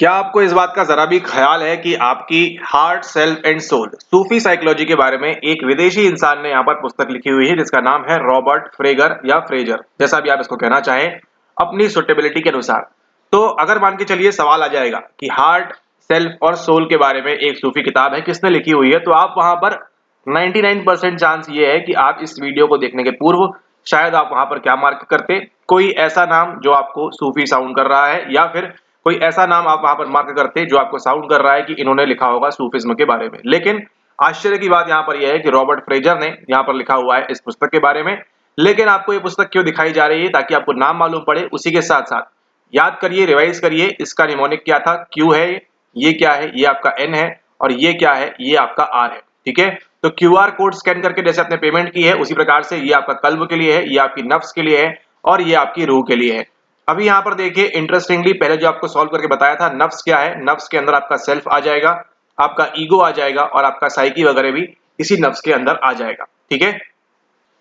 क्या आपको इस बात का जरा भी ख्याल है कि आपकी heart self and soul Sufi psychology के बारे में एक विदेशी इंसान ने यहाँ पर पुस्तक लिखी हुई है जिसका नाम है रॉबर्ट फ्रेगर या फ्रेजर, जैसा भी आप इसको कहना चाहें, अपनी सुटेबिलिटी के अनुसार। तो अगर मान के चलिए सवाल आ जाएगा कि हार्ट सेल्फ और सोल के बारे में एक सूफी किताब है, किसने लिखी हुई है, तो आप वहां पर 99% चांस ये है कि आप इस वीडियो को देखने के पूर्व शायद आप वहां पर क्या मार्क करते, कोई ऐसा नाम जो आपको सूफी साउंड कर रहा है, या फिर कोई ऐसा नाम आप वहां पर मार्क करते जो आपको साउंड कर रहा है कि इन्होंने लिखा होगा सूफिज्म के बारे में। लेकिन आश्चर्य की बात यहां पर यह है कि रॉबर्ट फ्रेजर ने यहां पर लिखा हुआ है इस पुस्तक के बारे में। लेकिन आपको ये पुस्तक क्यों दिखाई जा रही है? ताकि आपको नाम मालूम पड़े, उसी के साथ साथ याद करिए, रिवाइज करिए, इसका निमोनिक क्या था, क्यू है, ये क्या है, ये आपका एन है, और ये क्या है, ये आपका आर है। ठीक है, तो क्यूआर कोड स्कैन करके जैसे आपने पेमेंट की है, उसी प्रकार से ये आपका कल्ब के लिए है, ये आपकी नफ्स के लिए है, और ये आपकी रूह के लिए है। अभी यहाँ पर देखिए, इंटरेस्टिंगली पहले जो आपको सॉल्व करके बताया था, नफ्स क्या है, नफ्स के अंदर आपका सेल्फ आ जाएगा, आपका ईगो आ जाएगा, और आपका साइकी वगैरह भी इसी नफ्स के अंदर आ जाएगा। ठीक है,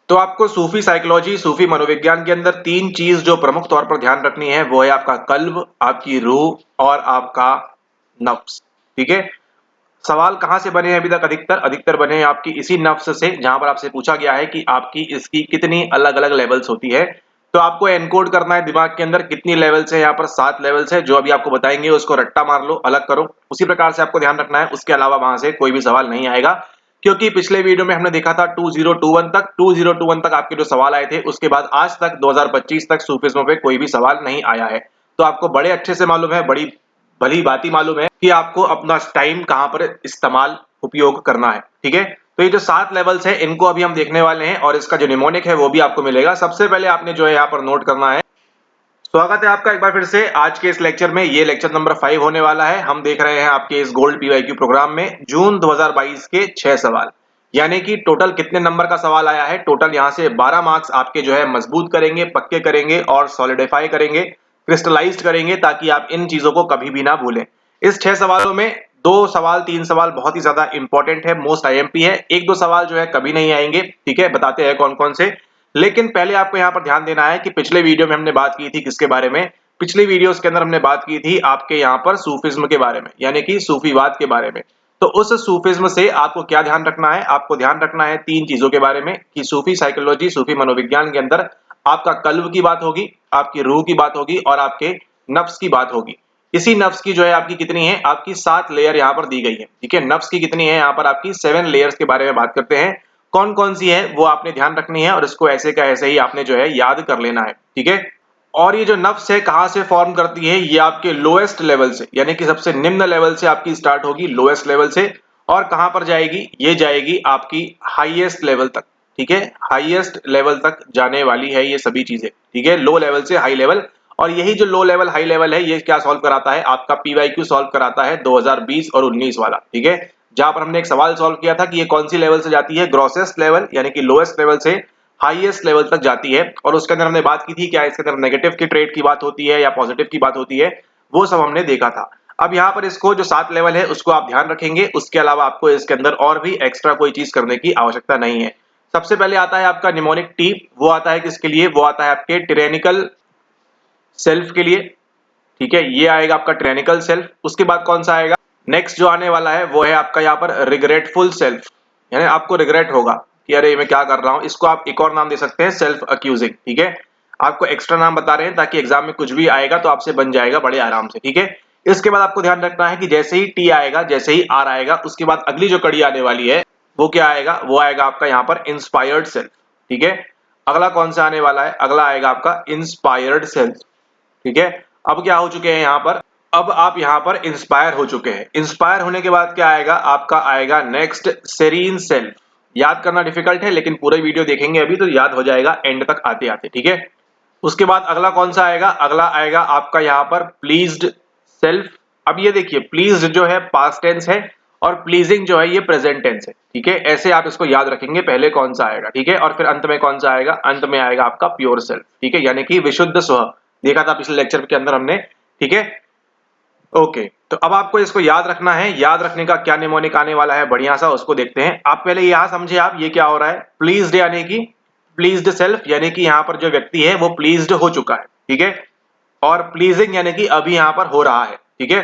तो आपको सूफी साइकोलॉजी, सूफी मनोविज्ञान के अंदर तीन चीज जो प्रमुख तौर पर ध्यान रखनी है, वो है आपका कल्ब, आपकी रूह और आपका नफ्स। ठीक है, सवाल कहां से बने हैं अभी तक? अधिकतर बने हैं आपकी इसी नफ्स से, जहां पर आपसे पूछा गया है कि आपकी इसकी कितनी अलग अलग लेवल्स होती है। तो आपको एनकोड करना है दिमाग के अंदर कितनी लेवल्स है। यहाँ पर 7 लेवल्स है, जो अभी आपको बताएंगे उसको रट्टा मार लो, अलग करो, उसी प्रकार से आपको ध्यान रखना है। उसके अलावा वहां से कोई भी सवाल नहीं आएगा, क्योंकि पिछले वीडियो में हमने देखा था 2021 तक आपके जो सवाल आए थे, उसके बाद आज तक 2025 तक सूफिज्म पे कोई भी सवाल नहीं आया है। तो आपको बड़े अच्छे से मालूम है, बड़ी भली बात ही मालूम है कि आपको अपना टाइम कहां पर इस्तेमाल उपयोग करना है। ठीक है, तो ये जो 7 लेवल्स है, इनको अभी हम देखने वाले हैं, और इसका जो निमोनिक है वो भी आपको मिलेगा। सबसे पहले आपने जो है यहाँ पर नोट करना है। स्वागत है आपका एक बार फिर से आज के इस लेक्चर में। ये लेक्चर नंबर 5 होने वाला है। हम देख रहे हैं आपके इस गोल्ड पीवाईक्यू प्रोग्राम में जून 2022 के 6 सवाल, यानी कि टोटल कितने नंबर का सवाल आया है। टोटल यहाँ से 12 मार्क्स आपके जो है मजबूत करेंगे, पक्के करेंगे और सॉलिडिफाई करेंगे, क्रिस्टलाइज्ड करेंगे, ताकि आप इन चीजों को कभी भी ना भूलें। इस 6 सवालों में 2 सवाल 3 सवाल बहुत ही ज्यादा इंपॉर्टेंट है, मोस्ट आईएमपी है। 1-2 सवाल जो है कभी नहीं आएंगे। ठीक है, बताते हैं कौन कौन से। लेकिन पहले आपको यहाँ पर ध्यान देना है कि पिछले वीडियो में हमने बात की थी किसके बारे में? पिछली वीडियोस के अंदर हमने बात की थी आपके यहाँ पर सूफिज्म के बारे में, यानी कि सूफीवाद के बारे में। तो उस सूफिज्म से आपको क्या ध्यान रखना है? आपको ध्यान रखना है 3 चीजों के बारे में, कि सूफी साइकोलॉजी, सूफी मनोविज्ञान के अंदर आपका कल्ब की बात होगी, आपकी रूह की बात होगी, और आपके नफ्स की बात होगी। इसी नफ्स की जो है आपकी कितनी है? आपकी 7 लेयर यहाँ पर दी गई है। ठीक है, नफ्स की कितनी है? यहाँ पर आपकी 7 लेयर्स के बारे में बात करते हैं। कौन कौन सी है वो आपने ध्यान रखनी है, और इसको ऐसे का ऐसे ही आपने जो है याद कर लेना है। ठीक है, और ये जो नफ्स है कहां से फॉर्म करती है? ये आपके लोएस्ट लेवल से, यानी कि सबसे निम्न लेवल से आपकी स्टार्ट होगी, लोएस्ट लेवल से, और कहां पर जाएगी? ये जाएगी आपकी हाईएस्ट लेवल तक। ठीक है, हाईएस्ट लेवल तक जाने वाली है ये सभी चीजें। ठीक है, लो लेवल से हाई लेवल, और यही जो लो लेवल हाई लेवल है, ये क्या सॉल्व कराता है? आपका पीवाईक्यू सॉल्व कराता है 2020 और 19 वाला। ठीक है, जहां पर हमने एक सवाल सॉल्व किया था कि ये कौन सी लेवल से जाती है, ग्रॉसेस्ट लेवल यानी कि लोएस्ट लेवल से हाईएस्ट लेवल तक जाती है। और उसके अंदर हमने बात की थी क्या इसके अंदर नेगेटिव की ट्रेड की बात होती है या पॉजिटिव की बात होती है, वो सब हमने देखा था। अब यहाँ पर इसको जो 7 लेवल है उसको आप ध्यान रखेंगे, उसके अलावा आपको इसके अंदर और भी एक्स्ट्रा कोई चीज करने की आवश्यकता नहीं है। सबसे पहले आता है आपका निमोनिक टी, वो आता है किसके लिए? वो आता है आपके टिरेनिकल सेल्फ के लिए। ठीक है, ये आएगा आपका टिरेनिकल सेल्फ। उसके बाद कौन सा आएगा? नेक्स्ट जो आने वाला है वो है आपका यहाँ पर रिग्रेटफुल सेल्फ, यानी आपको रिग्रेट होगा कि अरे मैं क्या कर रहा हूं। इसको आप एक और नाम दे सकते हैं, सेल्फ अक्यूजिंग। ठीक है, आपको एक्स्ट्रा नाम बता रहे हैं ताकि एग्जाम में कुछ भी आएगा तो आपसे बन जाएगा बड़े आराम से। ठीक है, इसके बाद आपको ध्यान रखना है कि जैसे ही टी आएगा, जैसे ही आर आएगा, उसके बाद अगली जो कड़ी आने वाली है वो क्या आएगा? वो आएगा आपका यहाँ पर इंस्पायर्ड सेल्फ। ठीक है, अगला कौन सा आने वाला है? अगला आएगा आपका इंस्पायर्ड सेल्फ। ठीक है, अब क्या हो चुके हैं यहाँ पर? अब आप यहाँ पर इंस्पायर हो चुके हैं। इंस्पायर होने के बाद क्या आएगा? आपका आएगा नेक्स्ट सेरीन सेल्फ। याद करना डिफिकल्ट है, लेकिन पूरे वीडियो देखेंगे अभी तो याद हो जाएगा एंड तक आते आते। ठीक है, उसके बाद अगला कौन सा आएगा? अगला आएगा आपका यहाँ पर प्लीज्ड सेल्फ। अब ये देखिए, प्लीज्ड जो है पास्ट टेंस है, और प्लीजिंग जो है ये प्रेजेंट टेंस है। ठीक है, ऐसे आप इसको याद रखेंगे, पहले कौन सा आएगा। ठीक है, और फिर अंत में कौन सा आएगा? अंत में आएगा आपका प्योर सेल्फ। ठीक है, यानी कि विशुद्ध स्व, देखा था पिछले लेक्चर के अंदर हमने। ठीक है, ओके, तो अब आपको इसको याद रखना है। याद रखने का क्या निमोनिक आने वाला है बढ़िया सा, उसको देखते हैं। आप पहले यहां समझे आप ये क्या हो रहा है? प्लीज्ड यानी कि प्लीज्ड सेल्फ, यानी कि यहां पर जो व्यक्ति है वो प्लीज्ड हो चुका है। ठीक है, और प्लीजिंग यानी कि अभी यहां पर हो रहा है। ठीक है,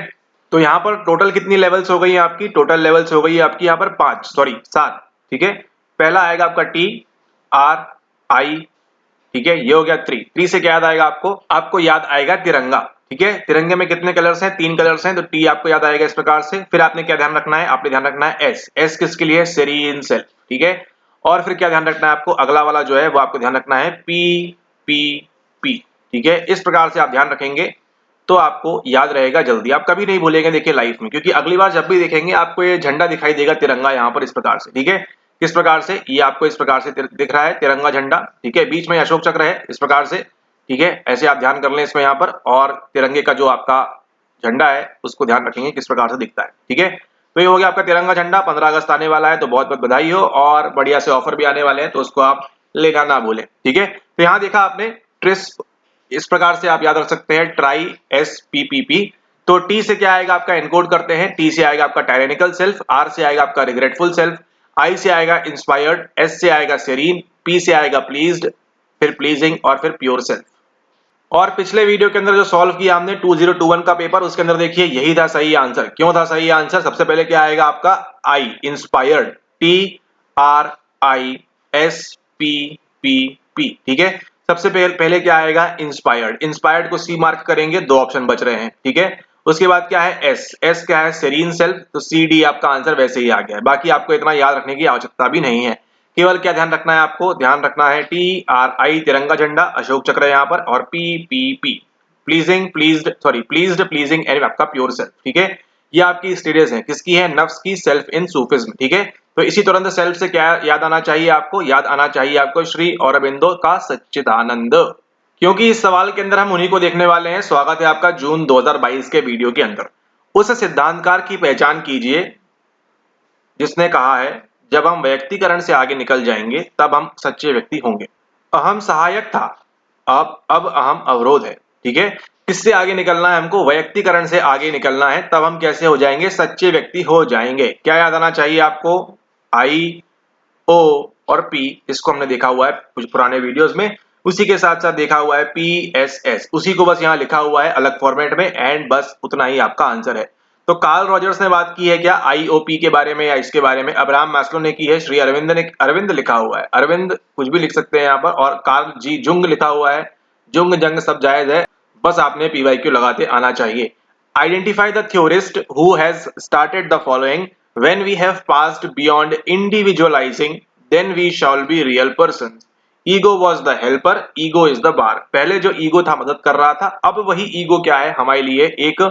तो यहाँ पर टोटल कितनी लेवल्स हो गई है आपकी? टोटल लेवल्स हो गई है आपकी यहाँ पर 7, ठीक है। पहला आएगा आपका TRI, ठीक है, ये हो गया 3 से क्या याद आएगा आपको? आपको याद आएगा तिरंगा, ठीक है। तिरंगे में कितने कलर्स हैं? 3 कलर्स हैं, तो टी आपको याद आएगा इस प्रकार से। फिर आपने क्या ध्यान रखना है? आपने ध्यान रखना है एस किसके लिए? सेरीन सेल, ठीक है। और फिर क्या ध्यान रखना है आपको? अगला वाला जो है वो आपको ध्यान रखना है PPP, ठीक है। इस प्रकार से आप ध्यान रखेंगे तो आपको याद रहेगा जल्दी, आप कभी नहीं भूलेंगे देखिए लाइफ में, क्योंकि अगली बार जब भी देखेंगे आपको ये झंडा दिखाई देगा तिरंगा यहाँ पर इस प्रकार से, ठीक है। किस प्रकार से? ये आपको इस प्रकार से दिख रहा है तिरंगा झंडा, ठीक है। बीच में अशोक चक्र है इस प्रकार से, ठीक है। ऐसे आप ध्यान कर लें इसमें यहाँ पर, और तिरंगे का जो आपका झंडा है उसको ध्यान रखेंगे किस प्रकार से दिखता है, ठीक है। तो ये हो गया आपका तिरंगा झंडा। 15 अगस्त आने वाला है तो बहुत बहुत बधाई हो, और बढ़िया से ऑफर भी आने वाले हैं तो उसको आप लेना ना भूलें, ठीक है। तो यहाँ देखा आपने ट्रिस्प, इस प्रकार से आप याद रख सकते हैं TRISPPP। तो टी से क्या आएगा आपका? एनकोड करते हैं। टी से आएगा आपका टायरेनिकल सेल्फ, आर से आएगा आपका रिग्रेटफुल सेल्फ, आई से आएगा इंस्पायर्ड, एस से आएगा सेरीन, पी से आएगा प्लीज्ड, फिर प्लीजिंग और फिर प्योर सेल्फ। और पिछले वीडियो के अंदर जो सॉल्व किया हमने 2021 का पेपर, उसके अंदर देखिए यही था सही आंसर। क्यों था सही आंसर? सबसे पहले क्या आएगा आपका? आई, इंस्पायर्ड, TRISPPP, ठीक है। सबसे पहले क्या आएगा? इंस्पायर्ड। इंस्पायर्ड को सी मार्क करेंगे, 2 ऑप्शन बच रहे हैं, ठीक है। उसके बाद क्या है? एस क्या है? सेरीन सेल्फ, तो CD आपका आंसर वैसे ही आ गया है। बाकी आपको इतना याद रखने की आवश्यकता भी नहीं है। केवल क्या ध्यान रखना है आपको? ध्यान रखना है TRI तिरंगा झंडा, अशोक चक्र है यहाँ पर, और PPP pleasing, pleased, pleasing and आपका प्योर सेल्फ, ठीक है। ये आपकी स्टेजेस हैं, किसकी है? नफ्स की, सेल्फ इन सूफिज्म, ठीक है। तो इसी तुरंत सेल्फ से क्या याद आना चाहिए आपको? याद आना चाहिए आपको श्री औरबिंदो का सच्चिदानंद, क्योंकि इस सवाल के अंदर हम उन्हीं को देखने वाले हैं। स्वागत है आपका जून 2022 के वीडियो के अंदर। उस सिद्धांतकार की पहचान कीजिए जिसने कहा है, जब हम व्यक्तिकरण से आगे निकल जाएंगे तब हम सच्चे व्यक्ति होंगे। अहम सहायक था, अब अहम अवरोध है, ठीक है। किससे आगे निकलना है हमको? व्यक्तिकरण से आगे निकलना है, तब हम कैसे हो जाएंगे? सच्चे व्यक्ति हो जाएंगे। क्या याद आना चाहिए आपको? आई, ओ और पी, इसको हमने देखा हुआ है कुछ पुराने वीडियोस में। उसी के साथ साथ देखा हुआ है PSS, उसी को बस यहाँ लिखा हुआ है अलग फॉर्मेट में, एंड बस उतना ही आपका आंसर है। तो कार्ल रॉजर्स ने बात की है क्या IOP के बारे में या इसके बारे में? अब्राहम मैस्लो ने की है, श्री अरविंद ने, अरविंद लिखा हुआ है, अरविंद कुछ भी लिख सकते हैं यहाँ पर, और कार्ल जी जुंग लिखा हुआ है। जुंग जंग सब जायज है, बस आपने PYQ लगाते आना चाहिए। Identify the theorist who has started the following, when we have passed beyond individualizing then we shall be real persons, ego was the helper, ego is the bar। पहले जो ईगो था मदद कर रहा था, अब वही ईगो क्या है? हमारे लिए एक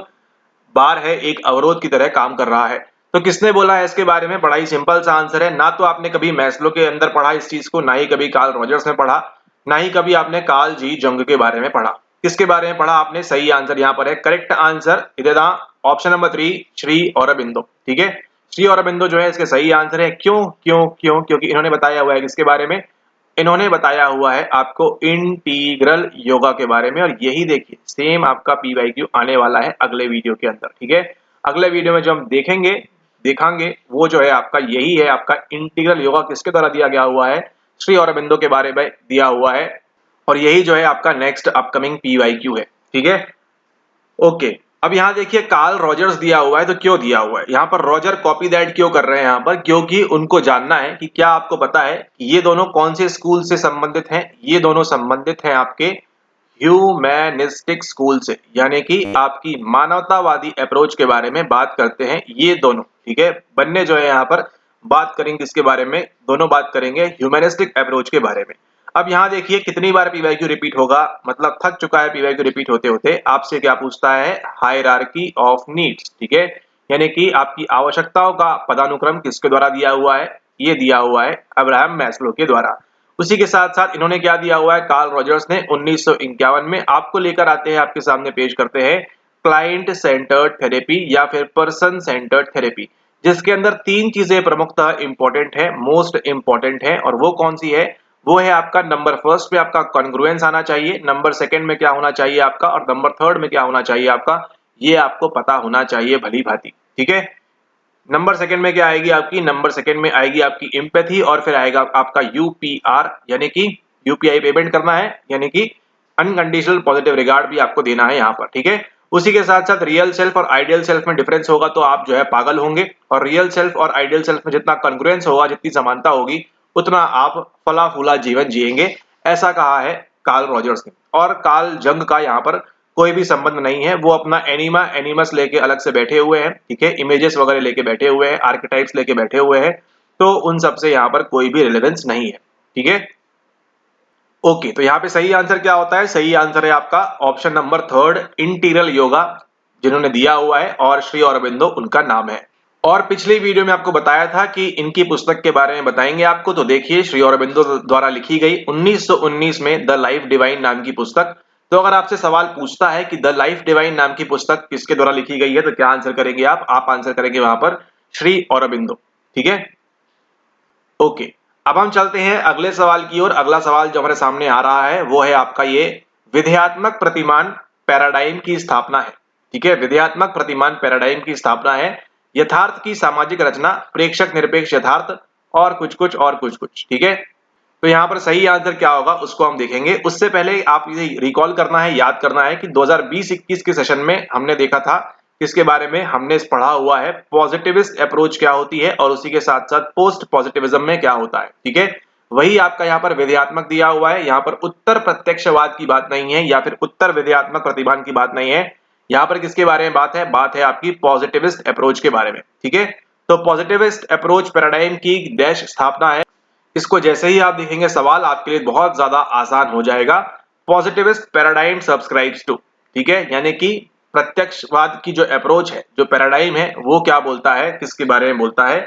बार है, एक अवरोध की तरह काम कर रहा है। तो किसने बोला है इसके बारे में? बड़ा ही सिंपल सा आंसर है। ना तो आपने कभी मैस्लो के अंदर पढ़ा इस चीज को, ना ही कभी कार्ल रॉजर्स ने पढ़ा, ना ही कभी आपने कार्ल जी जंग के बारे में पढ़ा। किसके बारे में पढ़ा आपने? सही आंसर यहाँ पर है, करेक्ट आंसर इधर ऑप्शन नंबर 3, श्री औरबिंदो, ठीक है। श्री औरबिंदो जो है इसके सही आंसर है। क्यों क्यों क्यों? क्योंकि इन्होंने बताया हुआ है किसके बारे में? इन्होंने बताया हुआ है आपको इंटीग्रल योगा के बारे में, और यही देखिए सेम आपका PYQ आने वाला है अगले वीडियो के अंदर, ठीक है। अगले वीडियो में जो हम देखेंगे वो जो है आपका यही है, आपका इंटीग्रल योगा किसके द्वारा दिया गया हुआ है? श्री औरबिंदो के बारे में दिया हुआ है, और यही जो है आपका नेक्स्ट अपकमिंग PYQ है, ठीक है। ओके, अब यहाँ देखिए कार्ल रॉजर्स दिया हुआ है, तो क्यों दिया हुआ है यहाँ पर? रॉजर कॉपी दैट क्यों कर रहे हैं यहाँ पर? क्योंकि उनको जानना है कि क्या आपको पता है कि ये दोनों कौन से स्कूल से संबंधित हैं? ये दोनों संबंधित हैं आपके ह्यूमैनिस्टिक स्कूल से, यानी कि आपकी मानवतावादी अप्रोच के बारे में बात करते हैं ये दोनों, ठीक है। बन्ने जो है यहाँ पर बात करेंगे किसके बारे में? दोनों बात करेंगे ह्यूमैनिस्टिक अप्रोच के बारे में। अब यहाँ देखिए कितनी बार PYQ रिपीट होगा, मतलब थक चुका है PYQ रिपीट होते होते। आपसे क्या पूछता है? हायरार्की ऑफ नीड्स, ठीक है, यानी कि आपकी आवश्यकताओं का पदानुक्रम किसके द्वारा दिया हुआ है? ये दिया हुआ है अब्राहम मैस्लो के द्वारा। उसी के साथ साथ इन्होंने क्या दिया हुआ है? कार्ल रॉजर्स ने 1951 में आपको लेकर आते हैं, आपके सामने पेश करते हैं क्लाइंट सेंटर्ड थेरेपी या फिर पर्सन सेंटर्ड थेरेपी, जिसके अंदर 3 चीजें प्रमुखतः इंपॉर्टेंट है, मोस्ट इंपॉर्टेंट है। और वो कौन सी है? वो है आपका नंबर फर्स्ट पे आपका कॉन्ग्रुएंस आना चाहिए, नंबर सेकंड में क्या होना चाहिए आपका, और नंबर थर्ड में क्या होना चाहिए आपका, ये आपको पता होना चाहिए भली भांति, ठीक है। नंबर सेकंड में क्या आएगी आपकी? नंबर सेकंड में आएगी आपकी एम्पैथी, और फिर आएगा आपका UPR, यानी कि UPI पेमेंट करना है, यानी कि अनकंडीशनल पॉजिटिव रिगार्ड भी आपको देना है यहाँ पर, ठीक है। उसी के साथ साथ रियल सेल्फ और आइडियल सेल्फ में डिफरेंस होगा तो आप जो है पागल होंगे, और रियल सेल्फ और आइडियल सेल्फ में जितना कॉन्ग्रुएंस होगा, जितनी समानता होगी, उतना आप फला फूला जीवन जिएंगे, ऐसा कहा है कार्ल रॉजर्स ने। और कार्ल जंग का यहाँ पर कोई भी संबंध नहीं है, वो अपना एनिमा एनिमस लेके अलग से बैठे हुए हैं, ठीक है, इमेजेस वगैरह लेके बैठे हुए हैं, आर्किटाइप्स लेके बैठे हुए हैं, तो उन सब से यहाँ पर कोई भी रिलेवेंस नहीं है, ठीक है। ओके, तो यहाँ पे सही आंसर क्या होता है? सही आंसर है आपका option number third, integral yoga, जिन्होंने दिया हुआ है, और श्री अरबिंदो उनका नाम है। और पिछली वीडियो में आपको बताया था कि इनकी पुस्तक के बारे में बताएंगे आपको, तो देखिए श्री अरबिंदो द्वारा लिखी गई 1919 में द लाइफ डिवाइन नाम की पुस्तक। तो अगर आपसे सवाल पूछता है कि द लाइफ डिवाइन नाम की पुस्तक किसके द्वारा लिखी गई है, तो क्या आंसर करेंगे आप आंसर करेंगे वहां पर श्री अरबिंदो, ठीक है। ओके, अब हम चलते हैं अगले सवाल की ओर। अगला सवाल जो हमारे सामने आ रहा है वो है आपका ये, विधेयात्मक प्रतिमान पैराडाइम की स्थापना है, ठीक है। विधेयात्मक प्रतिमान पैराडाइम की स्थापना है यथार्थ की सामाजिक रचना, प्रेक्षक निरपेक्ष यथार्थ, और कुछ कुछ और कुछ कुछ, ठीक है। तो यहाँ पर सही आंसर क्या होगा उसको हम देखेंगे। उससे पहले आप ये रिकॉल करना है, याद करना है कि 2020-21 के सेशन में हमने देखा था, इसके बारे में हमने पढ़ा हुआ है, पॉजिटिविस्ट अप्रोच क्या होती है और उसी के साथ साथ पोस्ट पॉजिटिविज्म में क्या होता है, ठीक है। वही आपका यहाँ पर विधेयात्मक दिया हुआ है, यहाँ पर उत्तर प्रत्यक्षवाद की बात नहीं है या फिर उत्तर विधेयात्मक प्रतिमान की बात नहीं है। यहाँ पर किसके बारे में बात है आपकी पॉजिटिविस्ट अप्रोच के बारे में, ठीक है। तो पॉजिटिविस्ट अप्रोच पैराडाइम की डैश स्थापना है। इसको जैसे ही आप देखेंगे सवाल आपके लिए बहुत ज्यादा आसान हो जाएगा। पॉजिटिविस्ट पैराडाइम सब्सक्राइब्स टू, ठीक है, यानी कि प्रत्यक्षवाद की जो अप्रोच है, जो पैराडाइम है, वो क्या बोलता है, किसके बारे में बोलता है,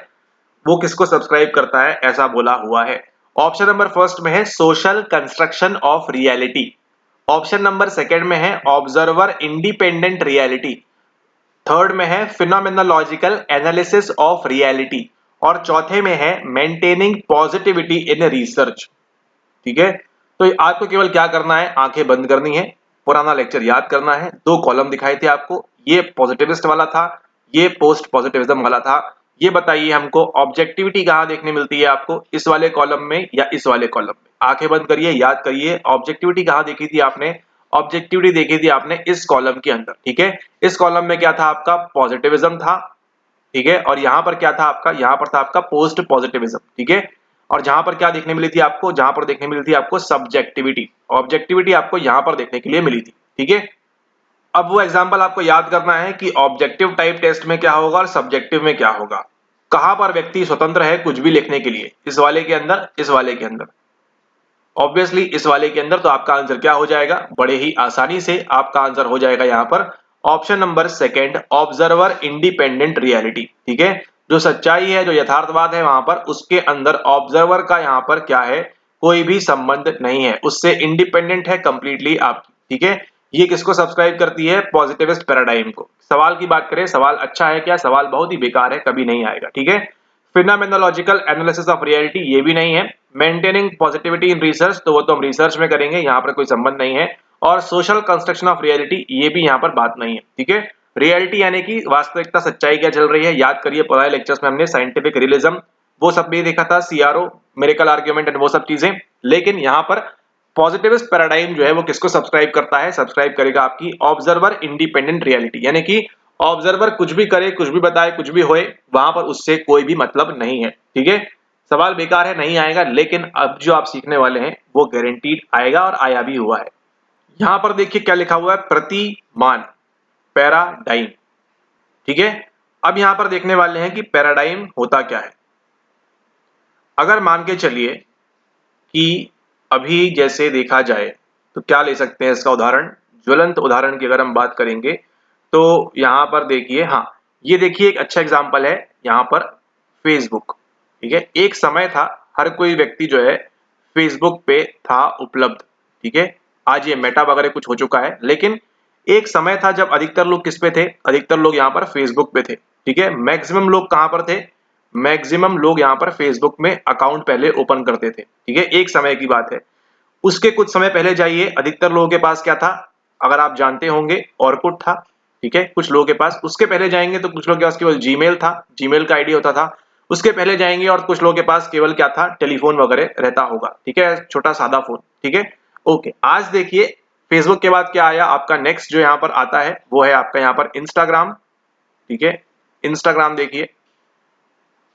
वो किसको सब्सक्राइब करता है, ऐसा बोला हुआ है। ऑप्शन नंबर फर्स्ट में है social construction of reality, option number second में है ऑब्जर्वर इंडिपेंडेंट रियलिटी, थर्ड में है फिनोमेनोलॉजिकल एनालिसिस ऑफ रियलिटी, और चौथे में है मेंटेनिंग पॉजिटिविटी इन रिसर्च, ठीक है। तो आपको केवल क्या करना है, आंखें बंद करनी है, पुराना लेक्चर याद करना है। दो कॉलम दिखाए थे आपको, ये पॉजिटिविस्ट वाला था, ये पोस्ट पॉजिटिविज्म वाला था। ये बताइए हमको ऑब्जेक्टिविटी कहां देखने मिलती है आपको, इस वाले कॉलम में या इस वाले कॉलम में? आंखें बंद करिए, याद करिए, ऑब्जेक्टिविटी कहां देखी थी आपने? ऑब्जेक्टिविटी देखी थी आपने इस कॉलम के अंदर, ठीक है। इस कॉलम में क्या था आपका? पॉजिटिविज्म था, ठीक है। और यहां पर क्या था आपका? यहां पर था आपका पोस्ट पॉजिटिविज्म, ठीक है। और जहां पर क्या देखने मिली थी आपको? जहां पर देखने मिली थी आपको सब्जेक्टिविटी, ऑब्जेक्टिविटी आपको यहां पर देखने के लिए मिली थी, ठीक है। अब वो एग्जांपल आपको याद करना है कि ऑब्जेक्टिव टाइप टेस्ट में क्या होगा और सब्जेक्टिव में क्या होगा। कहां पर व्यक्ति स्वतंत्र है कुछ भी लिखने के लिए, इस वाले के अंदर, इस वाले के अंदर, ऑब्वियसली इस वाले के अंदर। तो आपका आंसर क्या हो जाएगा? बड़े ही आसानी से आपका आंसर हो जाएगा यहां पर option number second, observer independent reality, ठीक है। जो सच्चाई है, जो यथार्थवाद है, वहां पर उसके अंदर ऑब्जर्वर का यहां पर क्या है? कोई भी संबंध नहीं है, उससे इंडिपेंडेंट है कंप्लीटली आपकी, ठीक है। ये किसको सब्सक्राइब करती है? पॉजिटिविस्ट पैराडाइम को। सवाल की बात करें, सवाल अच्छा है क्या? सवाल बहुत ही बेकार है, कभी नहीं आएगा, ठीक है। फिनोमेनोलॉजिकल एनालिसिस ऑफ रियलिटी, ये भी नहीं है। मेंटेनिंग पॉजिटिविटी इन रिसर्च, तो वो तो हम रिसर्च में करेंगे, यहाँ पर कोई संबंध नहीं है। और सोशल कंस्ट्रक्शन ऑफ रियलिटी, ये भी यहाँ पर बात नहीं है, ठीक है। रियलिटी यानी कि वास्तविकता, सच्चाई क्या चल रही है, याद करिए पुराने लेक्चर्स में हमने साइंटिफिक रियलिज्म वो सब भी देखा था, सीआरओ, मिरेकल आर्ग्यूमेंट एंड वो सब चीजें। लेकिन यहाँ पर पॉजिटिविस्ट पैराडाइम जो है वो किसको सब्सक्राइब करता है? सब्सक्राइब करेगा आपकी ऑब्जर्वर इंडिपेंडेंट रियलिटी, यानी कि ऑब्जर्वर कुछ भी करे, कुछ भी बताए, कुछ भी होए, वहां पर उससे कोई भी मतलब नहीं है, ठीक है। सवाल बेकार है, नहीं आएगा, लेकिन अब जो आप सीखने वाले हैं वो गारंटीड आएगा और आया भी हुआ है। यहां पर देखिए क्या लिखा हुआ है, प्रतिमान, पैराडाइम, ठीक है। अब यहां पर देखने वाले हैं कि पैराडाइम होता क्या है। अगर मान के चलिए कि अभी जैसे देखा जाए तो क्या ले सकते हैं इसका उदाहरण, ज्वलंत उदाहरण की अगर हम बात करेंगे तो यहां पर देखिए, हाँ, ये देखिए एक अच्छा एग्जांपल है यहां पर, फेसबुक, ठीक है। एक समय था हर कोई व्यक्ति जो है फेसबुक पे था उपलब्ध, ठीक है। आज ये मेटा वगैरह कुछ हो चुका है, लेकिन एक समय था जब अधिकतर लोग किस पे थे? अधिकतर लोग यहाँ पर फेसबुक पे थे, ठीक है। मैक्सिमम लोग कहां पर थे? मैक्सिमम लोग यहाँ पर फेसबुक में अकाउंट पहले ओपन करते थे, ठीक है, एक समय की बात है। उसके कुछ समय पहले जाइए, अधिकतर लोगों के पास क्या था? अगर आप जानते होंगे, ऑरकुट था, ठीक है, कुछ लोगों के पास। उसके पहले जाएंगे तो कुछ लोगों के पास केवल जीमेल था, जीमेल का आईडी होता था। उसके पहले जाएंगे और कुछ लोगों के पास केवल क्या था? टेलीफोन वगैरह रहता होगा, ठीक है, छोटा सादा फोन, ठीक है। ओके, आज देखिए फेसबुक के बाद क्या आया आपका नेक्स्ट जो यहाँ पर आता है वो है आपका यहाँ पर इंस्टाग्राम, ठीक है, इंस्टाग्राम देखिए।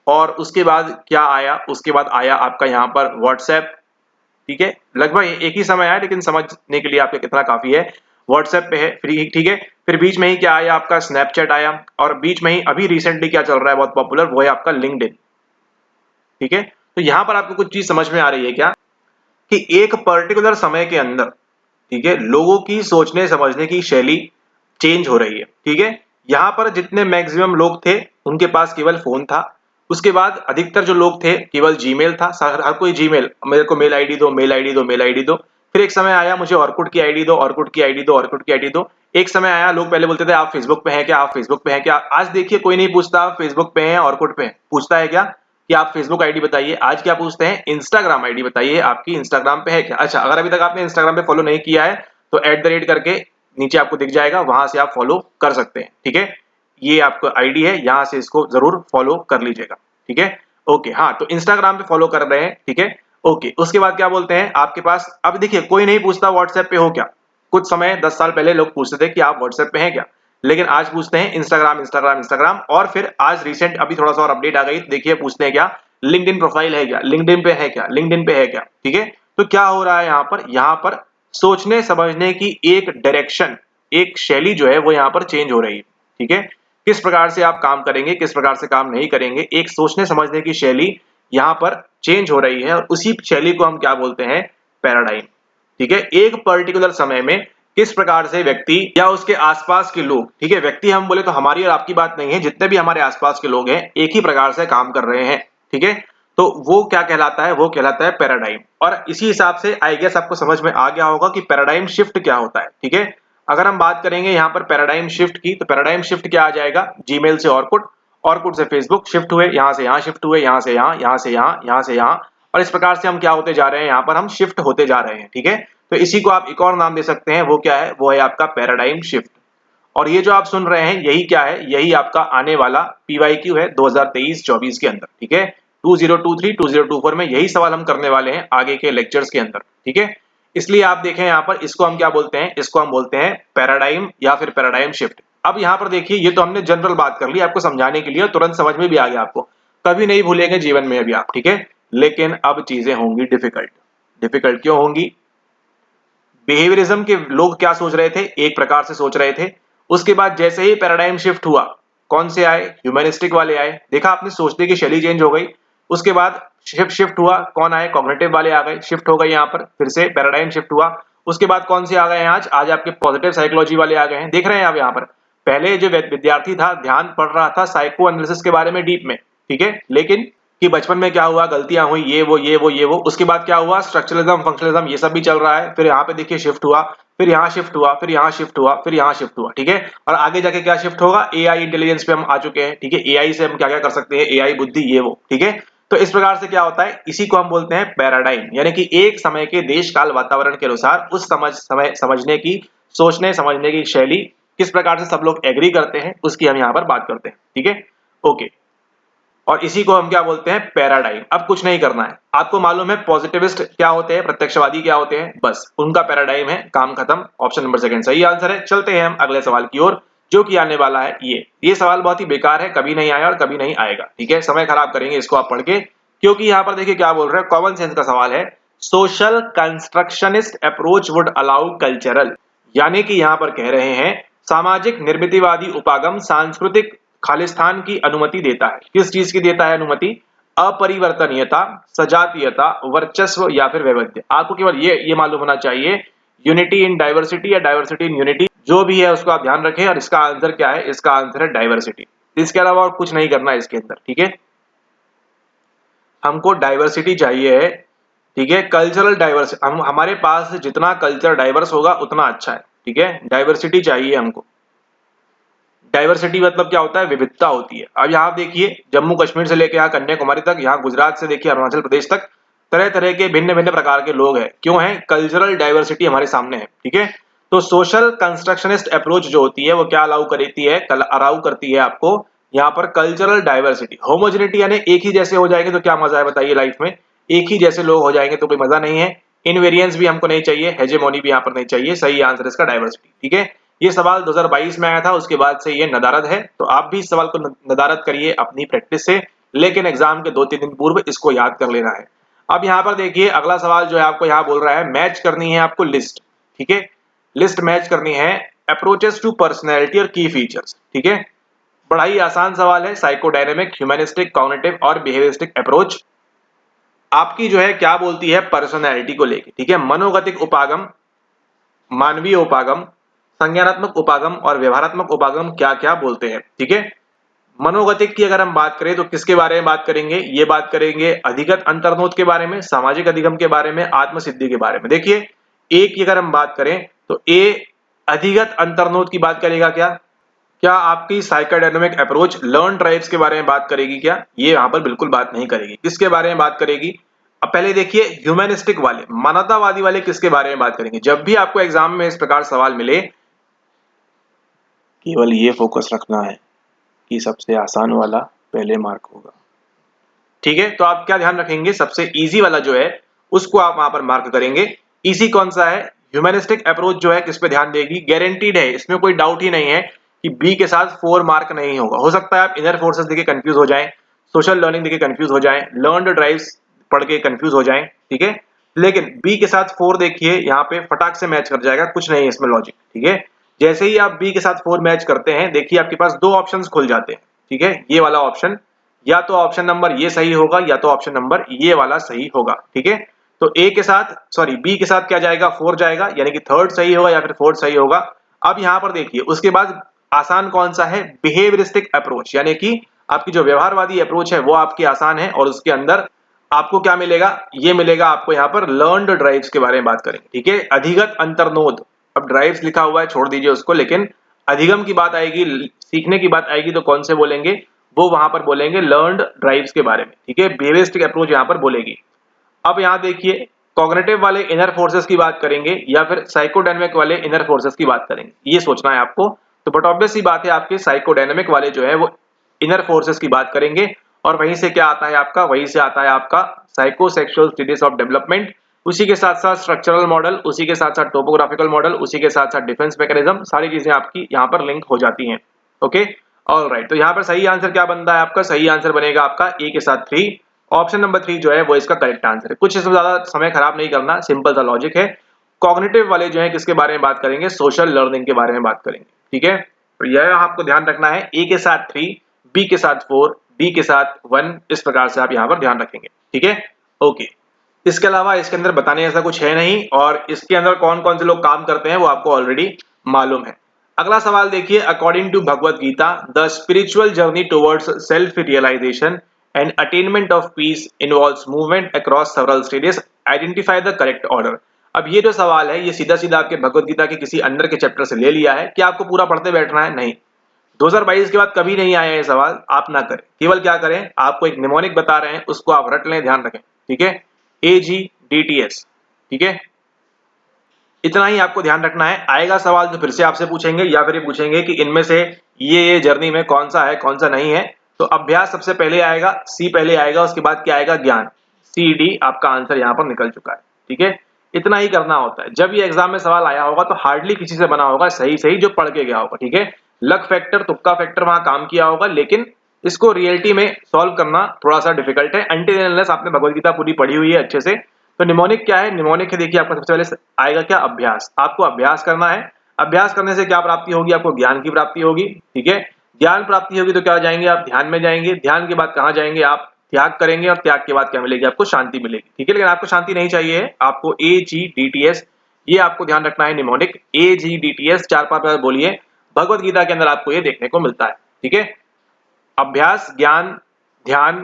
और उसके बाद क्या आया, उसके बाद आया आपका यहाँ पर व्हाट्सएप, ठीक है, लगभग एक ही समय आया लेकिन समझने के लिए आपके कितना काफी है। व्हाट्सएप पे है फ्री, ठीक है। फिर बीच में ही क्या आया आपका स्नैपचैट आया, और बीच में ही अभी रिसेंटली क्या चल रहा है बहुत पॉपुलर, वो है आपका लिंक्डइन, ठीक है। तो यहाँ पर आपको कुछ चीज समझ में आ रही है क्या, कि एक पर्टिकुलर समय के अंदर, ठीक है, लोगों की सोचने समझने की शैली चेंज हो रही है, ठीक है। यहाँ पर जितने मैक्सिमम लोग थे उनके पास केवल फोन था, उसके बाद अधिकतर जो लोग थे केवल जीमेल था, हर कोई जीमेल, मेरे को मेल आईडी दो, मेल आईडी दो, मेल आईडी दो। फिर एक समय आया मुझे ऑर्कुट की आईडी दो, ऑर्कुट की आईडी दो, ऑर्कुट की आईडी दो। एक समय आया लोग पहले बोलते थे आप फेसबुक पे हैं क्या, आप फेसबुक पे हैं क्या। आज देखिए कोई नहीं पूछता आप फेसबुक पे हैं ऑर्कुट पे हैं, पूछता है क्या कि आप फेसबुक आईडी बताइए। आज क्या पूछते हैं, इंस्टाग्राम आईडी बताइए, आपकी इंस्टाग्राम पे है क्या। अच्छा, अगर अभी तक आपने इंस्टाग्राम पे फॉलो नहीं किया है तो @ करके नीचे आपको दिख जाएगा, वहां से आप फॉलो कर सकते हैं, ठीक है। ये आपका आईडी है, यहां से इसको जरूर फॉलो कर लीजिएगा, ठीक है। ओके, हाँ, तो इंस्टाग्राम पे फॉलो कर रहे हैं, ठीक है। ओके, उसके बाद क्या बोलते हैं आपके पास, अब देखिए कोई नहीं पूछता व्हाट्सएप पे हो क्या। कुछ समय 10 साल पहले लोग पूछते थे कि आप व्हाट्सएप पे हैं क्या, लेकिन आज पूछते हैं इंस्टाग्राम, इंस्टाग्राम, इंस्टाग्राम। और फिर आज रिसेंट अभी थोड़ा सा और अपडेट आ गई, देखिए पूछते हैं क्या, लिंक्डइन प्रोफाइल है क्या, लिंक्डइन पे है क्या, लिंक्डइन पे है क्या, ठीक है। तो क्या हो रहा है यहाँ पर सोचने समझने की एक डायरेक्शन, एक शैली जो है वो यहाँ पर चेंज हो रही है, ठीक है। किस प्रकार से आप काम करेंगे, किस प्रकार से काम नहीं करेंगे, एक सोचने समझने की शैली यहाँ पर चेंज हो रही है, और उसी शैली को हम क्या बोलते हैं, पैराडाइम, ठीक है। एक पर्टिकुलर समय में किस प्रकार से व्यक्ति या उसके आसपास के लोग, ठीक है, व्यक्ति हम बोले तो हमारी और आपकी बात नहीं है, जितने भी हमारे आसपास के लोग हैं एक ही प्रकार से काम कर रहे हैं, ठीक है। तो वो क्या कहलाता है, वो कहलाता है पैराडाइम। और इसी हिसाब से आई गेस आपको समझ में आ गया होगा कि पैराडाइम शिफ्ट क्या होता है, ठीक है। अगर हम बात करेंगे यहाँ पर पैराडाइम शिफ्ट की, तो पैराडाइम शिफ्ट क्या आ जाएगा, जीमेल से ऑर्कुट, ऑर्कुट से फेसबुक शिफ्ट हुए, यहाँ से यहाँ शिफ्ट हुए, यहाँ से यहाँ, यहाँ से यहाँ, यहाँ से यहाँ, और इस प्रकार से हम क्या होते जा रहे हैं, यहाँ पर हम शिफ्ट होते जा रहे हैं, ठीक है। तो इसी को आप एक और नाम दे सकते हैं, वो क्या है, वो है आपका पैराडाइम शिफ्ट। और ये जो आप सुन रहे हैं यही क्या है, यही आपका आने वाला PYQ है 2023-24 के अंदर, ठीक है। 2023 2024 में यही सवाल हम करने वाले हैं आगे के लेक्चर्स के अंदर, ठीक है। इसलिए आप देखें यहाँ पर, इसको हम क्या बोलते हैं, इसको हम बोलते हैं पैराडाइम या फिर पैराडाइम शिफ्ट। अब यहाँ पर देखिए, ये तो हमने जनरल बात कर ली आपको समझाने के लिए, तुरंत समझ में भी आ गया आपको, कभी नहीं भूलेंगे जीवन में अभी आप, ठीक है। लेकिन अब चीजें होंगी डिफिकल्ट। डिफिकल्ट क्यों होंगी, बिहेवियरिज्म के लोग क्या सोच रहे थे, एक प्रकार से सोच रहे थे। उसके बाद जैसे ही पैराडाइम शिफ्ट हुआ, कौन से आए, ह्यूमैनिस्टिक वाले आए, देखा आपने, सोचने की शैली चेंज हो गई। उसके बाद शिफ्ट हुआ, कौन आए, कॉग्निटिव वाले आ गए, शिफ्ट हो गए, यहाँ पर फिर से पैराडाइम शिफ्ट हुआ। उसके बाद कौन से आ गए हैं, आज आपके पॉजिटिव साइकोलॉजी वाले आ गए हैं। देख रहे हैं आप यहाँ पर, पहले जो विद्यार्थी था ध्यान पढ़ रहा था साइको एनालिसिस के बारे में डीप में, ठीक है, लेकिन कि बचपन में क्या हुआ, गलतियां हुई, ये वो, उसके बाद क्या हुआ, स्ट्रक्चरलिज्म, फंक्शनलिज्म, ये सब भी चल रहा है। फिर यहाँ पे देखिए शिफ्ट हुआ, फिर यहाँ शिफ्ट हुआ, फिर यहाँ शिफ्ट हुआ, फिर यहाँ शिफ्ट हुआ, ठीक है। और आगे जाके क्या शिफ्ट होगा, AI इंटेलिजेंस पे हम आ चुके हैं, ठीक है। AI से हम क्या क्या कर सकते हैं, AI बुद्धि, ये वो, ठीक है। तो इस प्रकार से क्या होता है, इसी को हम बोलते हैं पैराडाइम, यानी कि एक समय के देश काल वातावरण के अनुसार उस समझने की, सोचने समझने की शैली किस प्रकार से सब लोग एग्री करते हैं, उसकी हम यहाँ पर बात करते हैं, ठीक है। ओके, और इसी को हम क्या बोलते हैं, पैराडाइम। अब कुछ नहीं करना है, आपको मालूम है पॉजिटिविस्ट क्या होते हैं, प्रत्यक्षवादी क्या होते हैं, बस उनका पैराडाइम है, काम खत्म। ऑप्शन नंबर सेकंड सही आंसर है। चलते हैं हम अगले सवाल की ओर, जो कि आने वाला है ये सवाल बहुत ही बेकार है, कभी नहीं आया और कभी नहीं आएगा, ठीक है। समय खराब करेंगे इसको आप पढ़ के, क्योंकि यहाँ पर देखिए क्या बोल रहे हैं, कॉमन सेंस का सवाल है। Social constructionist approach would allow cultural, यानी कि यहाँ पर कह रहे हैं सामाजिक निर्मितिवादी उपागम सांस्कृतिक खालिस्तान की अनुमति देता है। किस चीज की देता है अनुमति, अपरिवर्तनीयता, सजातीयता, वर्चस्व या फिर वैविध्य। आपको केवल ये मालूम होना चाहिए, यूनिटी इन डाइवर्सिटी या डाइवर्सिटी इन यूनिटी, जो भी है उसको आप ध्यान रखें। और इसका आंसर क्या है, इसका आंसर है डाइवर्सिटी। इसके अलावा और कुछ नहीं करना है इसके अंदर, ठीक है। हमको डाइवर्सिटी चाहिए है, ठीक है, कल्चरल डाइवर्स, हमारे पास जितना कल्चर डाइवर्स होगा उतना अच्छा है, ठीक है। डाइवर्सिटी चाहिए हमको। डाइवर्सिटी मतलब क्या होता है, विविधता होती है। अब यहाँ देखिए, जम्मू कश्मीर से लेकर यहाँ कन्याकुमारी तक, यहाँ गुजरात से देखिए अरुणाचल प्रदेश तक, तरह तरह के भिन्न भिन्न प्रकार के लोग हैं। क्यों हैं, कल्चरल डाइवर्सिटी हमारे सामने है, ठीक है। तो सोशल कंस्ट्रक्शनिस्ट अप्रोच जो होती है वो क्या अलाउ करती है आपको यहाँ पर कल्चरल डाइवर्सिटी। होमोजेनिटी यानी एक ही जैसे हो जाएंगे तो क्या मजा है बताइए लाइफ में, एक ही जैसे लोग हो जाएंगे तो कोई मजा नहीं है। इनवेरियंस भी हमको नहीं चाहिए, हेजेमोनी भी यहाँ पर नहीं चाहिए। सही आंसर इसका डाइवर्सिटी। ठीक है, ये सवाल 2022 में आया था, उसके बाद से ये नदारद है। तो आप भी इस सवाल को नदारद करिए अपनी प्रैक्टिस से, लेकिन एग्जाम के 2-3 दिन पूर्व इसको याद कर लेना है। अब यहाँ पर देखिए अगला सवाल जो है आपको यहाँ बोल रहा है मैच करनी है आपको लिस्ट। ठीक है, लिस्ट मैच करनी है अप्रोचेस टू पर्सनैलिटी और की फीचर्स। ठीक है, बड़ा ही आसान सवाल है। साइकोडायनेमिक, ह्यूमनिस्टिक, कॉग्निटिव और बिहेवियरिस्टिक अप्रोच आपकी जो है क्या बोलती है पर्सनैलिटी को लेके। ठीक है, मनोगतिक उपागम, मानवीय उपागम, संज्ञानात्मक उपागम और व्यवहारात्मक उपागम क्या क्या बोलते हैं। ठीक है, मनोगतिक की अगर हम बात करें तो किसके बारे में बात करेंगे, ये बात करेंगे अधिगत अंतर्नोद के बारे में, सामाजिक अधिगम के बारे में, आत्मसिद्धि के बारे में। देखिए ए की अगर हम बात करें तो ए अधिगत अंतर्नोद की बात करेगा। क्या क्या आपकी साइकोडायनामिक अप्रोच लर्न ड्राइव्स के बारे में बात करेगी क्या? ये यहां पर बिल्कुल बात नहीं करेगी। किसके बारे में बात करेगी? अब पहले देखिए ह्यूमनिस्टिक वाले, मानवतावादी वाले किसके बारे में बात करेंगे? जब भी आपको एग्जाम में इस प्रकार सवाल मिले केवल ये फोकस रखना है कि सबसे आसान वाला पहले मार्क होगा। ठीक है, तो आप क्या ध्यान रखेंगे, सबसे इजी वाला जो है उसको आप वहां पर मार्क करेंगे। इजी कौन सा है? ह्यूमनिस्टिक अप्रोच जो है किस पे ध्यान देगी? गारंटीड है, इसमें कोई डाउट ही नहीं है कि बी के साथ 4 मार्क नहीं होगा। हो सकता है आप इनर फोर्सेस देके कंफ्यूज हो जाएं, सोशल लर्निंग देके कंफ्यूज हो जाएं, लर्नड ड्राइव्स पढ़ के कंफ्यूज हो जाएं। ठीक है, लेकिन बी के साथ 4 देखिए यहाँ पे फटाक से मैच कर जाएगा, कुछ नहीं है इसमें लॉजिक। ठीक है, जैसे ही आप बी के साथ 4 मैच करते हैं देखिए आपके पास 2 ऑप्शंस खुल जाते हैं। ठीक है, ये वाला ऑप्शन या तो ऑप्शन नंबर ये सही होगा या तो ऑप्शन नंबर ये वाला सही होगा। ठीक है, तो ए के साथ सॉरी बी के साथ क्या जाएगा? 4 जाएगा, यानी कि थर्ड सही होगा या फिर फोर्थ सही होगा। अब यहां पर देखिए उसके बाद आसान कौन सा है? बिहेवियरिस्टिक अप्रोच, यानी कि आपकी जो व्यवहारवादी अप्रोच है वो आपकी आसान है और उसके अंदर आपको क्या मिलेगा? ये मिलेगा आपको यहाँ पर लर्नड ड्राइव्स के बारे में बात करेंगे। ठीक है, अधिगत अंतर्नोद, अब ड्राइव्स लिखा हुआ है छोड़ दीजिए उसको, लेकिन अधिगम की बात आएगी, सीखने की बात आएगी तो कौन से बोलेंगे? वो वहां पर बोलेंगे लर्नड ड्राइव्स के बारे में। ठीक है, बिहेवियरिस्टिक अप्रोच यहां पर बोलेगी। अब यहां देखिए कॉग्निटिव वाले इनर फोर्सेस की बात करेंगे या फिर साइकोडायनेमिक वाले इनर फोर्सेस की बात करेंगे, ये सोचना है आपको। तो बट ऑब्वियस सी बात है आपके साइकोडायनेमिक वाले जो है वो इनर फोर्सेस की बात करेंगे और वहीं से क्या आता है आपका? वहीं से आता है आपका साइकोसेक्सुअल स्टडीज ऑफ डेवलपमेंट, उसी के साथ साथ स्ट्रक्चरल मॉडल, उसी के साथ साथ टोपोग्राफिकल मॉडल, उसी के साथ साथ डिफेंस मैकेनिज्म, सारी चीजें आपकी यहाँ पर लिंक हो जाती हैं। ओके, ऑलराइट, तो यहाँ पर सही आंसर क्या बनता है आपका? सही आंसर बनेगा आपका ए के साथ 3। ऑप्शन नंबर 3 जो है वो इसका करेक्ट आंसर है। कुछ इसमें ज्यादा समय खराब नहीं करना, सिंपल सा लॉजिक है। कॉग्निटिव वाले जो है किसके बारे में बात करेंगे? सोशल लर्निंग के बारे में बात करेंगे। ठीक है, तो यह आपको ध्यान रखना है, ए के साथ 3, बी के साथ 4, डी के साथ 1, इस प्रकार से आप यहाँ पर ध्यान रखेंगे। ठीक है, ओके। इसके अलावा इसके अंदर बताने ऐसा कुछ है नहीं और इसके अंदर कौन कौन से लोग काम करते हैं वो आपको ऑलरेडी मालूम है। अगला सवाल देखिए, according to Bhagavad Gita the spiritual journey towards self realization and attainment of peace involves movement across several stages, identify the correct order. अब ये जो सवाल है ये सीधा सीधा आपके भगवत गीता के किसी अंदर के चैप्टर से ले लिया है। क्या आपको पूरा पढ़ते बैठना है? नहीं, 2022 के बाद कभी नहीं आया ये सवाल, आप ना करें। केवल क्या करें, आपको एक निमोनिक बता रहे हैं उसको आप रट लें, ध्यान रखें। ठीक है, AGDTS। ठीक है, इतना ही आपको ध्यान रखना है। आएगा सवाल तो फिर से आपसे पूछेंगे या फिर ये पूछेंगे कि इनमें से ये जर्नी में कौन सा है कौन सा नहीं है। तो अभ्यास सबसे पहले आएगा, सी पहले आएगा, उसके बाद क्या आएगा? ज्ञान। CD आपका आंसर यहाँ पर निकल चुका है। ठीक है, इतना ही करना होता है। जब ये एग्जाम में सवाल आया होगा तो हार्डली किसी से बना होगा सही सही जो पढ़ के गया होगा। ठीक है, लक फैक्टर, तुक्का फैक्टर वहां काम किया होगा, लेकिन इसको रियलिटी में सॉल्व करना थोड़ा सा डिफिकल्ट है अनटिल अनलेस आपने भगवदगीता पूरी पढ़ी हुई है अच्छे से। तो निमोनिक क्या है? निमोनिक है देखिए आपका सबसे पहले आएगा क्या? अभ्यास। आपको अभ्यास करना है। अभ्यास करने से क्या प्राप्ति होगी? आपको ज्ञान की प्राप्ति होगी। ठीक है, ज्ञान प्राप्ति होगी तो क्या जाएंगे आप? ध्यान में जाएंगे। ध्यान के बाद कहाँ जाएंगे आप? त्याग करेंगे और त्याग के बाद क्या मिलेगी? आपको शांति मिलेगी। ठीक है, लेकिन आपको शांति नहीं चाहिए है, आपको AGDTS ये आपको ध्यान रखना है। निमोनिक AGDTS 4-5 बार बोलिए, भगवत गीता के अंदर आपको ये देखने को मिलता है। ठीक है, अभ्यास, ज्ञान, ध्यान,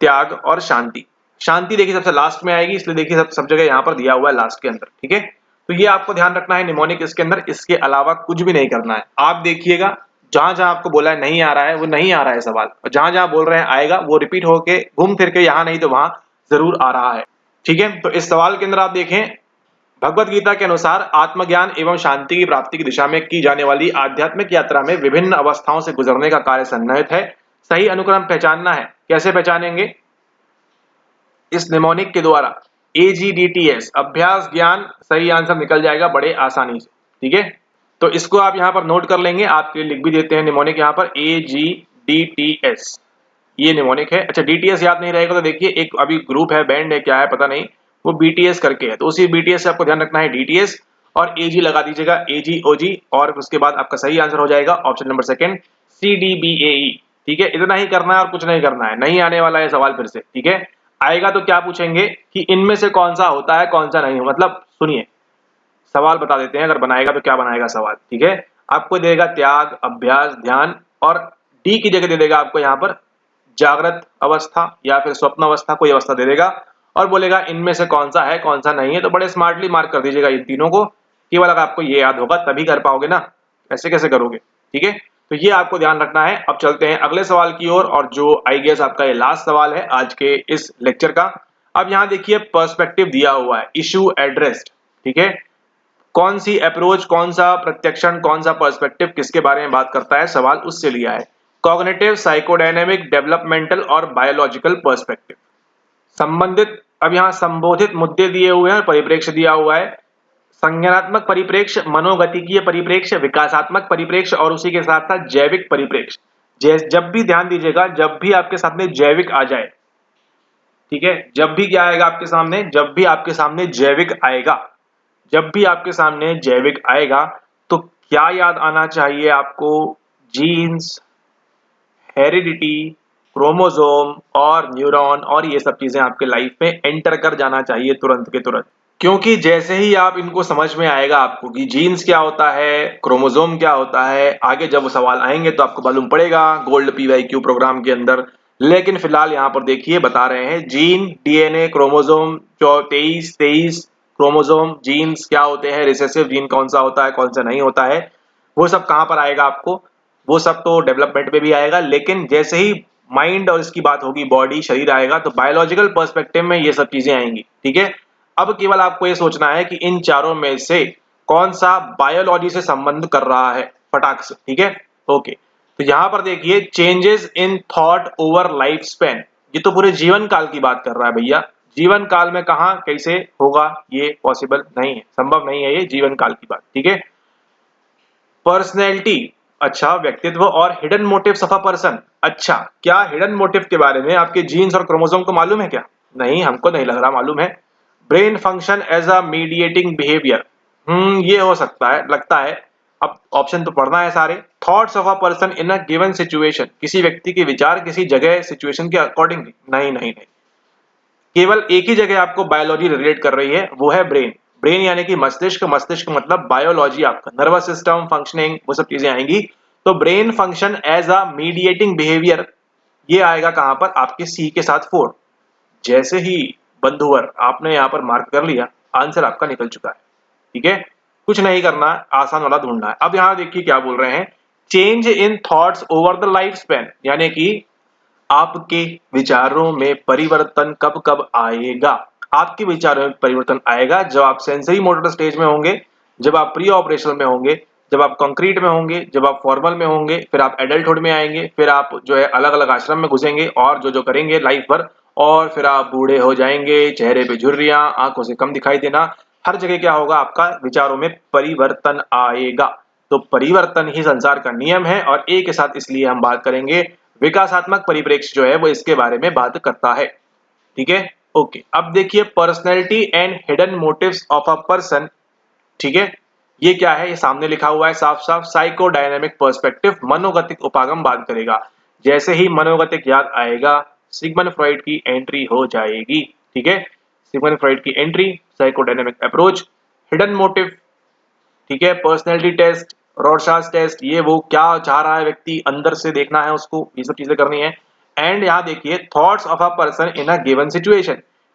त्याग और शांति। शांति देखिए सबसे लास्ट में आएगी, इसलिए देखिए सब जगह यहाँ पर दिया हुआ है लास्ट के अंदर। ठीक है, तो ये आपको ध्यान रखना है निमोनिक इसके अंदर, इसके अलावा कुछ भी नहीं करना है। आप देखिएगा जहां जहां आपको बोला है नहीं आ रहा है वो नहीं आ रहा है सवाल, और जहां जहां बोल रहे हैं आएगा वो रिपीट होके घूम फिर के यहाँ नहीं तो वहां जरूर आ रहा है। ठीक है, तो इस सवाल के अंदर आप देखें, भगवत गीता के अनुसार आत्मज्ञान एवं शांति की प्राप्ति की दिशा में की जाने वाली आध्यात्मिक यात्रा में विभिन्न अवस्थाओं से गुजरने का कार्य सन्निहित है। सही अनुक्रम पहचानना है। कैसे पहचानेंगे? इस निमोनिक के द्वारा। AGDTS, अभ्यास ज्ञान, सही आंसर निकल जाएगा बड़े आसानी से। ठीक है, तो इसको आप यहाँ पर नोट कर लेंगे, आपके लिए लिख भी देते हैं निमोनिक यहाँ पर AGDTS, ये निमोनिक है। अच्छा, DTS याद नहीं रहेगा तो देखिए एक अभी ग्रुप है, बैंड है, क्या है पता नहीं, वो BTS करके है, तो उसी BTS से आपको ध्यान रखना है DTS, और AG लगा दीजिएगा, AGOG, और उसके बाद आपका सही आंसर हो जाएगा ऑप्शन नंबर सेकंड CDBAE। ठीक है, इतना ही करना है और कुछ नहीं करना है, नहीं आने वाला है सवाल फिर से। ठीक है, आएगा तो क्या पूछेंगे कि इनमें से कौन सा होता है कौन सा नहीं, मतलब सुनिए सवाल बता देते हैं, अगर बनाएगा तो क्या बनाएगा सवाल। ठीक है, आपको देगा त्याग, अभ्यास, ध्यान, और डी की जगह दे देगा आपको यहाँ पर जागृत अवस्था या फिर स्वप्न अवस्था, कोई अवस्था दे देगा, और बोलेगा इनमें से कौन सा है कौन सा नहीं है। तो बड़े स्मार्टली मार्क कर दीजिएगा इन तीनों को, केवल अगर आपको ये याद होगा तभी कर पाओगे ना, ऐसे कैसे करोगे। ठीक है, तो ये आपको ध्यान रखना है। अब चलते हैं अगले सवाल की ओर, और जो आई गेस आपका ये लास्ट सवाल है आज के इस लेक्चर का। अब यहाँ देखिए पर्सपेक्टिव दिया हुआ है, इशू एड्रेस्ड। ठीक है, कौन सी अप्रोच, कौन सा प्रत्यक्षण, कौन सा पर्सपेक्टिव किसके बारे में बात करता है, सवाल उससे लिया है। कॉग्निटिव, साइकोडायनेमिक, डेवलपमेंटल और बायोलॉजिकल पर्सपेक्टिव संबंधित। अब यहाँ संबोधित मुद्दे दिए हुए हैं, परिप्रेक्ष्य दिया हुआ है, संज्ञानात्मक परिप्रेक्ष्य, मनोगतिकीय परिप्रेक्ष्य, विकासात्मक परिप्रेक्ष्य, और उसी के साथ साथ जैविक परिप्रेक्ष्य। जब भी ध्यान दीजिएगा, जब भी आपके सामने जैविक आ जाए, ठीक है, जब भी क्या आएगा आपके सामने, जब भी आपके सामने जैविक आएगा, जब भी आपके सामने जैविक आएगा, तो क्या याद आना चाहिए आपको, जीन्स, हेरिडिटी, क्रोमोसोम और न्यूरॉन, और ये सब चीजें आपके लाइफ में एंटर कर जाना चाहिए तुरंत के तुरंत। क्योंकि जैसे ही आप इनको समझ में आएगा आपको कि जीन्स क्या होता है, क्रोमोसोम क्या होता है, आगे जब वो सवाल आएंगे तो आपको मालूम पड़ेगा गोल्ड PYQ प्रोग्राम के अंदर। लेकिन फिलहाल यहाँ पर देखिए बता रहे हैं gene, DNA, chromosome 23 chromosome, genes क्या होते हैं, रिसेसिव जीन कौन सा होता है कौन सा नहीं होता है, वो सब कहाँ पर आएगा आपको, वो सब तो डेवलपमेंट में भी आएगा। लेकिन जैसे ही माइंड और इसकी बात होगी, बॉडी, शरीर आएगा, तो बायोलॉजिकल पर्सपेक्टिव में ये सब चीजें आएंगी। ठीक है, अब केवल आपको ये सोचना है कि इन चारों में से कौन सा बायोलॉजी से संबंध कर रहा है, फटाक से। ठीक है, ओके, तो यहां पर देखिए changes in thought over life span, ये तो पूरे जीवन काल की बात कर रहा है भैया। जीवन काल में कहां कैसे होगा, ये पॉसिबल नहीं है, संभव नहीं है, ये जीवन काल की बात। ठीक है, पर्सनैलिटी, अच्छा, व्यक्तित्व, और hidden motives of a person. अच्छा, क्या हिडन मोटिव के बारे में आपके जीन्स और क्रोमोसोम को मालूम है क्या? नहीं, हमको नहीं लग रहा मालूम है। Brain function as a mediating behaviour, ये हो सकता है, लगता है। अब ऑप्शन तो पढ़ना है सारे। Thoughts of a person in a given situation, किसी व्यक्ति के विचार किसी जगह सिचुएशन के अकॉर्डिंग, नहीं नहीं नहीं, केवल एक ही जगह आपको बायोलॉजी रिलेट कर रही है, वो है ब्रेन। ब्रेन यानी कि मस्तिष्क, मस्तिष्क मतलब बायोलॉजी, आपका नर्वस सिस्टम फंक्शनिंग, वो सब चीजें आएंगी। तो brain function as a mediating behaviour, ये आएगा कहां पर, आपके सी के साथ 4। जैसे ही बंधुवर आपने यहां पर मार्क कर लिया, आंसर आपका निकल चुका है। ठीक है, कुछ नहीं करना है, आसान वाला ढूंढना है। अब यहां देखिए क्या बोल रहे हैं, change in thoughts over the life span, यानी कि आपके विचारों में परिवर्तन कब कब आएगा। आपके विचारों में परिवर्तन आएगा जब आप सेंसरी मोटर स्टेज में होंगे, जब आप प्री ऑपरेशनल में होंगे, जब आप कंक्रीट में होंगे, जब आप फॉर्मल में होंगे, फिर आप एडल्टहुड में आएंगे, फिर आप जो है अलग अलग आश्रम में घुसेंगे और जो जो करेंगे लाइफ भर, और फिर आप बूढ़े हो जाएंगे, चेहरे पे झुर्रियां, आंखों से कम दिखाई देना, हर जगह क्या होगा, आपका विचारों में परिवर्तन आएगा। तो परिवर्तन ही संसार का नियम है, और एक के साथ इसलिए हम बात करेंगे विकासात्मक परिप्रेक्ष्य जो है वो इसके बारे में बात करता है। ठीक है, ओके, अब देखिए personality and hidden motives of a person. ठीक है, ये क्या है, ये सामने लिखा हुआ है साफ साफ, साइकोडायनेमिक पर्सपेक्टिव, मनोगतिक उपागम बात करेगा। जैसे ही मनोगतिक याद आएगा, सिगमंड फ्रॉइड की एंट्री हो जाएगी। ठीक है, सिगमंड फ्रॉइड की entry, psychodynamic approach, hidden motive, ठीक है, पर्सनैलिटी टेस्ट, रॉर्शाच टेस्ट, ये वो क्या चाह रहा है व्यक्ति, अंदर से देखना है उसको, ये सब चीजें करनी है। एंड यहाँ देखिए thoughts of a person in a given situation,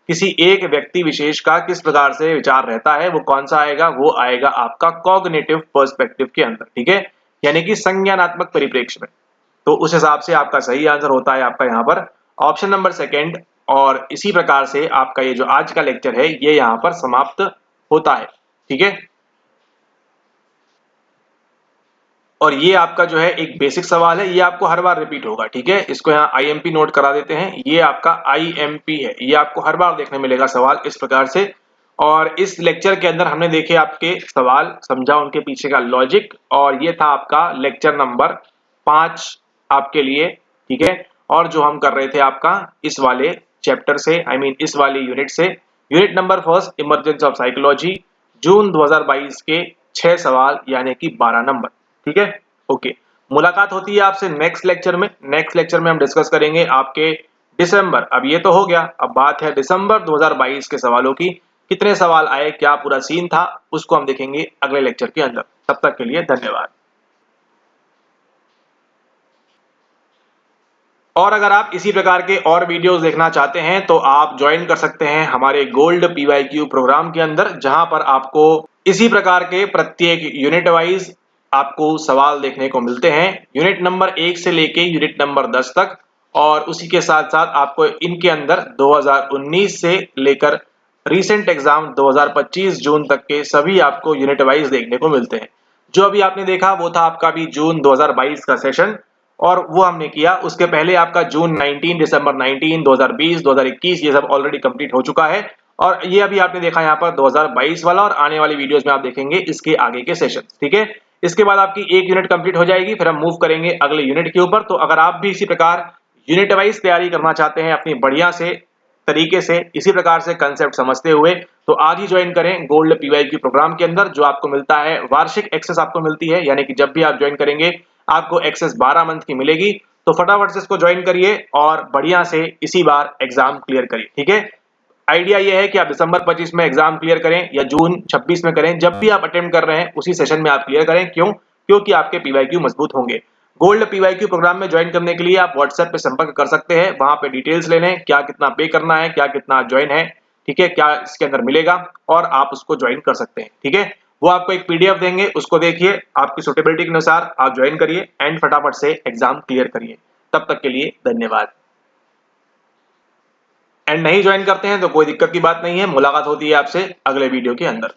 किसी एक व्यक्ति विशेष का किस प्रकार से विचार रहता है, वो कौन सा आएगा, वो आएगा आपका कॉग्निटिव पर्सपेक्टिव के अंदर। ठीक है, यानी कि संज्ञानात्मक परिप्रेक्ष्य में। तो उस हिसाब से आपका सही आंसर होता है आपका यहाँ पर ऑप्शन नंबर सेकंड। और इसी प्रकार से आपका ये जो आज का लेक्चर है ये यहाँ पर समाप्त होता है। ठीक है, और ये आपका जो है एक बेसिक सवाल है, ये आपको हर बार रिपीट होगा, ठीक है। इसको यहाँ IMP नोट करा देते हैं, ये आपका IMP है, ये आपको हर बार देखने मिलेगा सवाल इस प्रकार से। और इस लेक्चर के अंदर हमने देखे आपके सवाल, समझा उनके पीछे का लॉजिक, और ये था आपका लेक्चर नंबर 5 आपके लिए, ठीक है। और जो हम कर रहे थे आपका इस वाले चैप्टर से, आई मीन इस वाले यूनिट से, unit number 1 emergence of psychology, June 2022 के 6 सवाल यानी कि 12 नंबर, ठीक है। ओके, मुलाकात होती है आपसे नेक्स्ट लेक्चर में। नेक्स्ट लेक्चर में हम डिस्कस करेंगे आपके दिसंबर, अब ये तो हो गया, अब बात है दिसंबर 2022 के सवालों की, कितने सवाल आए, क्या पूरा सीन था, उसको हम देखेंगे अगले लेक्चर के अंदर। तब तक के लिए धन्यवाद। और अगर आप इसी प्रकार के और वीडियोस देखना चाहते हैं तो आप ज्वाइन कर सकते हैं हमारे गोल्ड PYQ प्रोग्राम के अंदर, जहां पर आपको इसी प्रकार के प्रत्येक यूनिट वाइज आपको सवाल देखने को मिलते हैं, यूनिट नंबर 1 से लेके यूनिट नंबर 10 तक। और उसी के साथ साथ आपको इनके अंदर 2019 से लेकर रीसेंट एग्जाम 2025 जून तक के सभी आपको यूनिट वाइज देखने को मिलते हैं। जो अभी आपने देखा वो था आपका अभी जून 2022 का सेशन, और वो हमने किया। उसके पहले आपका जून 19, दिसंबर 19, 2020, 2021 ये सब ऑलरेडी कंप्लीट हो चुका है। और ये अभी आपने देखा यहाँ पर 2022 वाला, और आने वाली वीडियोस में आप देखेंगे इसके आगे के सेशन, ठीक है। इसके बाद आपकी एक यूनिट कंप्लीट हो जाएगी, फिर हम मूव करेंगे अगले यूनिट के ऊपर। तो अगर आप भी इसी प्रकार यूनिट वाइज तैयारी करना चाहते हैं अपनी बढ़िया से तरीके से, इसी प्रकार से कंसेप्ट समझते हुए, तो आज ही ज्वाइन करें गोल्ड PYQ प्रोग्राम के अंदर, जो आपको मिलता है वार्षिक एक्सेस आपको मिलती है, यानी कि जब भी आप ज्वाइन करेंगे आपको एक्सेस 12 मंथ की मिलेगी। तो फटाफट से इसको ज्वाइन करिए और बढ़िया से इसी बार एग्जाम क्लियर करिए, ठीक है। आइडिया ये है कि आप दिसंबर 25 में एग्जाम क्लियर करें या जून 26 में करें, जब भी आप अटेम्प्ट कर रहे हैं उसी सेशन में आप क्लियर करें। क्यों? क्योंकि आपके PYQ मजबूत होंगे। गोल्ड PYQ प्रोग्राम में ज्वाइन करने के लिए आप व्हाट्सएप पे संपर्क कर सकते हैं, वहां पे डिटेल्स ले लें, क्या कितना पे करना है, क्या कितना ज्वाइन है, ठीक है, क्या इसके अंदर मिलेगा, और आप उसको ज्वाइन कर सकते हैं, ठीक है। वो आपको एक PDF देंगे, उसको देखिए, आपकी सुटेबिलिटी के अनुसार आप ज्वाइन करिए एंड फटाफट से एग्जाम क्लियर करिए। तब तक के लिए धन्यवाद। एंड नहीं ज्वाइन करते हैं तो कोई दिक्कत की बात नहीं है, मुलाकात होती है आपसे अगले वीडियो के अंदर।